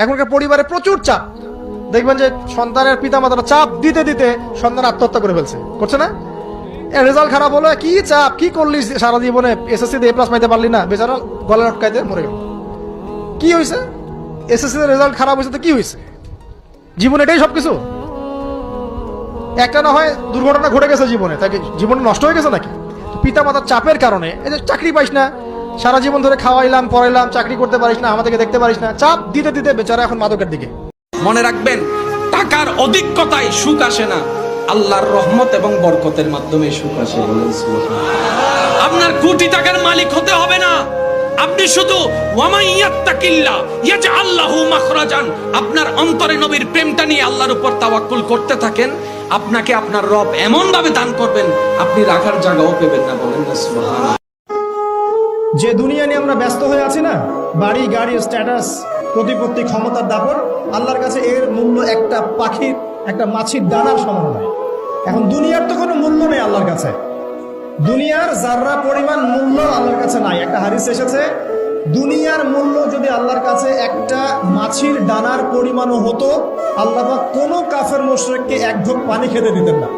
এখনকার পরিবারে প্রচুর চাপ, দেখবেন যে সন্তানের পিতামাতারা চাপ দিতে দিতে সন্তান আত্মহত্যা করে ফেলছে, করছে না? রেজাল্ট খারাপ হলো, কি চাপ, কি করলি সারা জীবনে, এসএসসি তে A+ পাইতে পারলি না, বেচারা গলা লটকাইতে মরে গেল। কি হয়েছে? এসএসসি তে রেজাল্ট খারাপ হয়েছে তো কি হয়েছে? জীবন এটাই সবকিছু? একটা না হয় দুর্ঘটনা ঘটে গেছে জীবনে, তাকে জীবন নষ্ট হয়ে গেছে নাকি? পিতা মাতার চাপের কারণে এই যে চাকরি পাইস না, সারা জীবন ধরে খাওয়াইলাম পড়াইলাম, চাকরি করতে পারিস না, আমাদেরকে দেখতে পারিস না, চাপ দিতে দিতে বেচারা এখন মাদকের দিকে। মনে রাখবেন, টাকার অধিকতায় সুখ আসে না, আল্লাহর রহমত এবং বরকতের মাধ্যমে সুখ আসে। আপনার কোটি টাকার মালিক হতে হবে না, আপনি শুধু ওয়ামাইয়াত্তাকিল্লাহ ইয়াজআল লাহু মাখরাজান, আপনার অন্তরে নবীর প্রেমটা নিয়ে আল্লাহর উপর তাওয়াক্কুল করতে থাকেন, আপনাকে আপনার রব এমন ভাবে দান করবেন আপনি রাখার জায়গাও পাবেন না। বলেন না সুবহানাল্লাহ। যে দুনিয়া নিয়ে আমরা ব্যস্ত হয়ে আছি না, বাড়ি গাড়ি স্ট্যাটাস প্রতিপত্তি ক্ষমতার দাপট, আল্লাহর কাছে এর মূল্য একটা পাখির একটা মাছির দানার সমান নয়। এখন দুনিয়ার তো কোনো মূল্য নেই আল্লাহর কাছে, দুনিয়ার যাররা পরিমাণ মূল্য আল্লাহর কাছে নাই। একটা হাদিস এসেছে, দুনিয়ার মূল্য যদি আল্লাহর কাছে একটা মাছির দানার পরিমাণও হতো, আল্লাহ পাক কোনো কাফের মুশরিককে এক ঢোক পানি খেতে দিতেন না।